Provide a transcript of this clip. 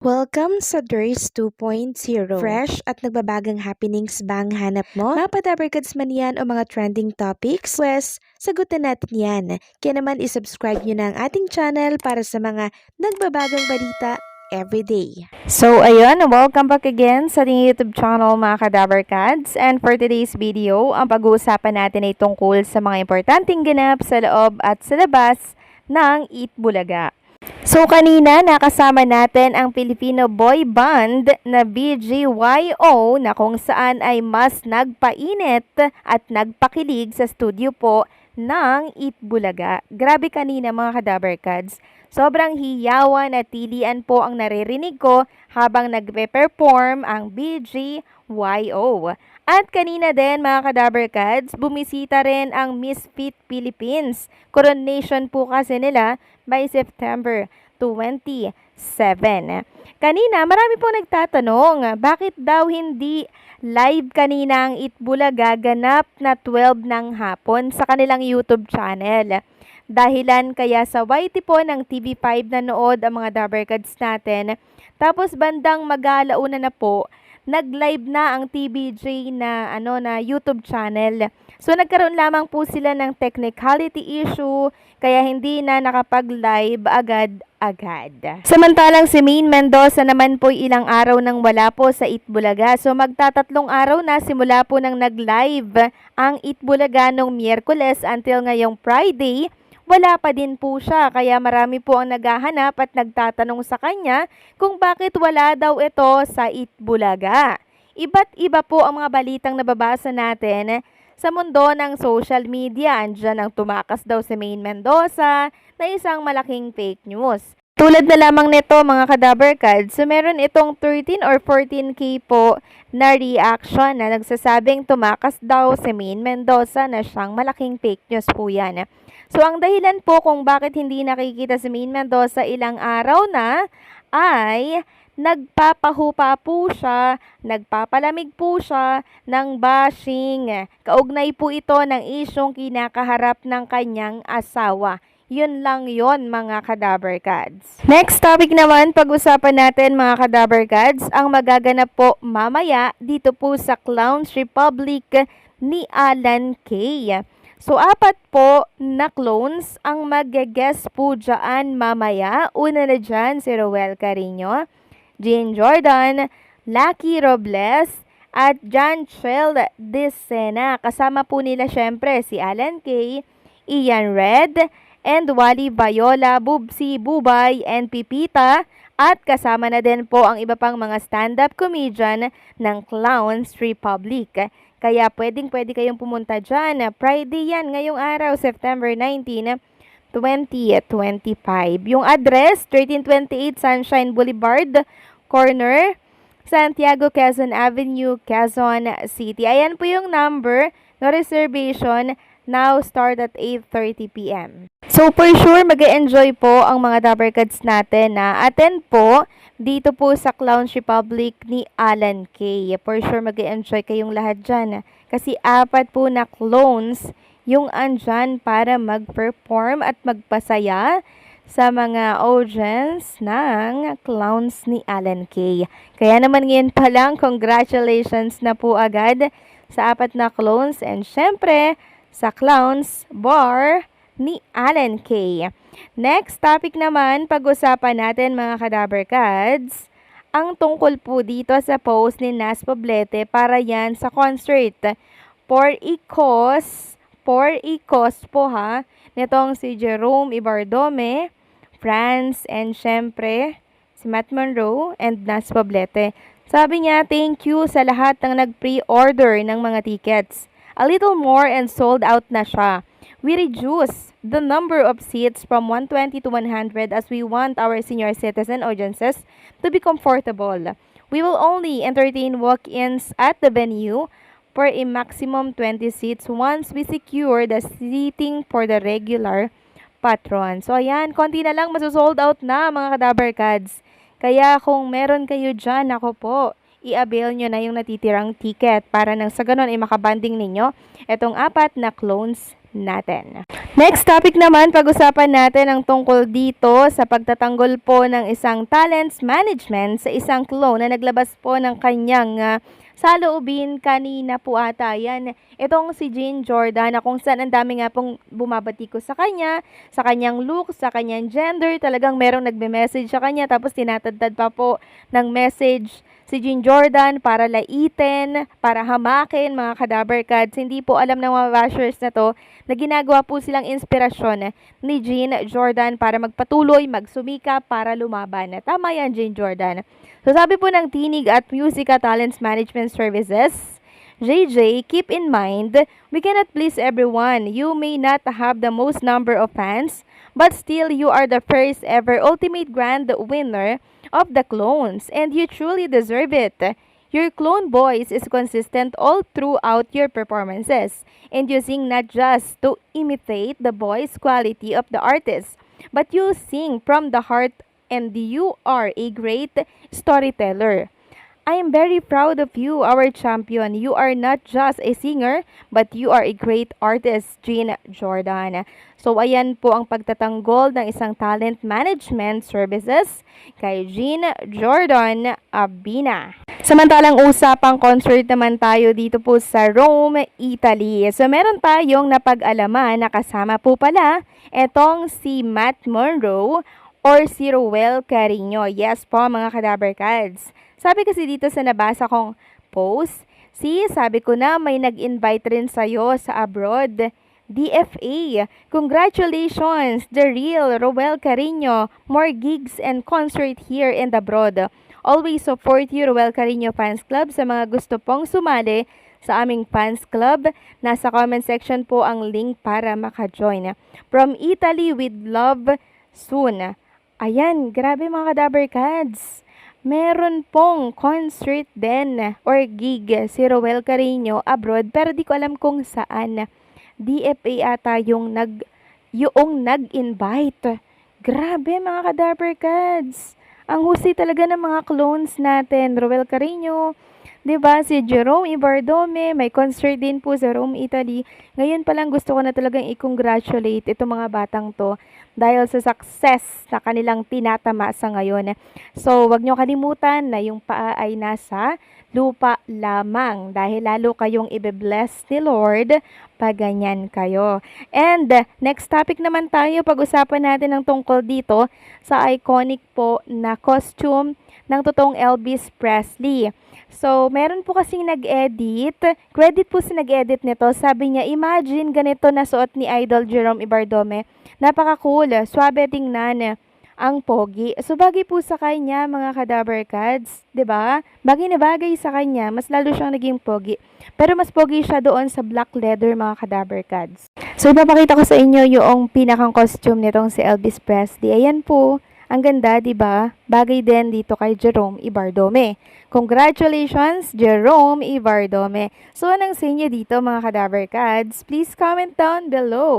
Welcome sa DRS 2.0. Fresh at nagbabagang happenings bang hanap mo? Mga padabarkads man yan o mga trending topics? Pwes, sagutin natin yan. Kaya naman isubscribe nyo na ang ating channel para sa mga nagbabagang balita everyday. So, ayun, welcome back again sa ating YouTube channel mga Kadabarkads. And for today's video, ang pag-uusapan natin ay tungkol sa mga importanteng ganap sa loob at sa labas ng Eat Bulaga. So, kanina nakasama natin ang Filipino boy band na BGYO na kung saan ay mas nagpainit at nagpakilig sa studio po ng Eat Bulaga. Grabe kanina mga Kadabarkads. Sobrang hiyawan at tilian po ang naririnig ko habang nagpe-perform ang BGYO. At kanina din mga Kadabarkads, bumisita rin ang Miss Fit Philippines. Coronation po kasi nila by September 27. Kanina, marami po nagtatanong, bakit daw hindi live kanina ang Eat Bulaga ganap na 12 ng hapon sa kanilang YouTube channel? Dahilan kaya sa YT po ng TV5 nanood ang mga Dabarkads natin. Tapos bandang mag-aalauna na po, nag-live na ang TBJ na YouTube channel. So nagkaroon lamang po sila ng technicality issue kaya hindi na nakapag-live agad-agad. Samantalang si Maine Mendoza naman po ilang araw nang wala po sa Eat Bulaga. So magtatatlong araw na simula po nang nag-live ang Eat Bulaga nung Miyerkules until ngayong Friday. Wala pa din po siya, kaya marami po ang naghahanap at nagtatanong sa kanya kung bakit wala daw ito sa Eat Bulaga. Iba't iba po ang mga balitang nababasa natin sa mundo ng social media. Andiyan ang tumakas daw si Maine Mendoza na isang malaking fake news. Tulad na lamang nito mga Kadabarkads, so meron itong 13 or 14K po na reaction na nagsasabing tumakas daw si Maine Mendoza na siyang malaking fake news po yan. So, ang dahilan po kung bakit hindi nakikita si Maine Mendoza ilang araw na ay nagpapahupa po siya, nagpapalamig po siya ng bashing. Kaugnay po ito ng isyong kinakaharap ng kanyang asawa. Yun lang yon mga Kadabarkads. Next topic naman, pag-usapan natin mga Kadabarkads, ang magaganap po mamaya dito po sa Clowns Republic ni Alan Kay. So, 4 po na clones ang mag-guest po dyan mamaya. Una na dyan si Roel Carino, Jane Jordan, Lucky Robles, at Janchel Desena. Kasama po nila syempre si Alan Kay, Ian Red, and Wally Bayola, Bubsy Bubay, and Pipita. At kasama na din po ang iba pang mga stand-up comedian ng Clowns Republic. Kaya pwede kayong pumunta dyan. Friday yan, ngayong araw, September 19, 2025. Yung address, 1328 Sunshine Boulevard, corner, Santiago, Quezon Avenue, Quezon City. Ayan po yung number no reservation. Now start at 8:30 p.m. So for sure, mag-enjoy po ang mga Dabarkads natin na attend po dito po sa Clowns Republic ni Alan Kay. For sure, mag-enjoy kayong lahat dyan. Kasi 4 po na clones yung andyan para mag-perform at magpasaya sa mga audience ng Clowns ni Alan Kay. Kaya naman ngayon pa lang, congratulations na po agad sa 4 na clones. And syempre, sa Clowns Bar ni Alan Kay. Next topic naman, pag-usapan natin mga Kadabarkads, ang tungkol po dito sa post ni Nas Poblete para yan sa concert. For Ecos po ha, nitong si Jerome Ibardome, France, and syempre si Matt Monroe and Nas Poblete. Sabi niya, thank you sa lahat ng nag-pre-order ng mga tickets. A little more and sold out na siya. We reduce the number of seats from 120 to 100 as we want our senior citizen audiences to be comfortable. We will only entertain walk-ins at the venue for a maximum 20 seats once we secure the seating for the regular patron. So ayan, konti na lang masosold out na mga Kadabarkads. Kaya kung meron kayo dyan, ako po, i-avail nyo na yung natitirang ticket para nang sa ganun ay makabanding ninyo itong 4 na clones natin. Next topic naman, pag-usapan natin ang tungkol dito sa pagtatanggol po ng isang talents management sa isang clone na naglabas po ng kanyang saloobin kanina po ata yan. Itong si Jean Jordan na kung saan ang dami nga pong bumabati ko sa kanya, sa kanyang look, sa kanyang gender. Talagang merong nagme-message sa kanya tapos tinatadtad pa po ng message si Jean Jordan para laitin, para hamakin mga Kadaber Cats. Hindi po alam ng mga bashers na to na ginagawa po silang inspirasyon ni Jean Jordan para magpatuloy, magsumika para lumaban. Tama yan, Jean Jordan. So sabi po ng Tinig at Musica Talents Management Services, JJ, keep in mind, we cannot please everyone. You may not have the most number of fans, but still you are the first ever ultimate grand winner of the clones, and you truly deserve it. Your clone voice is consistent all throughout your performances, and you sing not just to imitate the voice quality of the artist, but you sing from the heart, and you are a great storyteller. I am very proud of you, our champion. You are not just a singer, but you are a great artist, Jean Jordan. So, ayan po ang pagtatanggol ng isang talent management services kay Jean Jordan Abina. Samantalang usapang concert naman tayo dito po sa Rome, Italy. So, meron tayong napag-alaman na kasama po pala etong si Matt Monroe or si Roel Carino. Yes po, mga Kadaber Cats. Sabi kasi dito sa nabasa kong post, sabi ko na may nag-invite rin sa'yo sa abroad. DFA, congratulations, the real Roel Carino. More gigs and concert here in the abroad. Always support you, Roel Carino Fans Club. Sa mga gusto pong sumali sa aming fans club, nasa comment section po ang link para maka-join. From Italy with love soon. Ayan, grabe mga Kadaber Cats. Meron pong concert din or gig si Roel Carino abroad pero di ko alam kung saan. DFA ata yung nag-invite. Grabe mga Kadaber Cats. Ang husay talaga ng mga clones natin. Roel Carino, 'di ba? Si Jerome Ibardome, may concert din po sa Rome, Italy. Ngayon pa lang gusto ko na talagang i-congratulate itong mga batang to dahil sa success na kanilang tinatama sa ngayon. So, wag nyo kalimutan na yung paa ay nasa lupa lamang dahil lalo kayong ibe-bless ni Lord pag ganyan kayo. And next topic naman tayo, pag-usapan natin ang tungkol dito sa iconic po na costume ng totoong Elvis Presley. So, meron po kasing nag-edit. Credit po sa nag-edit nito. Sabi niya, imagine ganito na suot ni Idol Jerome Ibardome. Napaka-cool. Swabe tingnan. Ang pogi. So, bagay po sa kanya, mga Kadaber Cats. 'Di ba? Bagay na bagay sa kanya. Mas lalo siyang naging pogi. Pero mas pogi siya doon sa black leather, mga Kadaber Cats. So, ipapakita ko sa inyo yung pinakang costume nitong si Elvis Presley. Ayan po. Ang ganda, 'di ba? Bagay din dito kay Jerome Ibardome. Congratulations, Jerome Ibardome. So, anong sa inyo dito, mga Kadaber Cats? Please comment down below.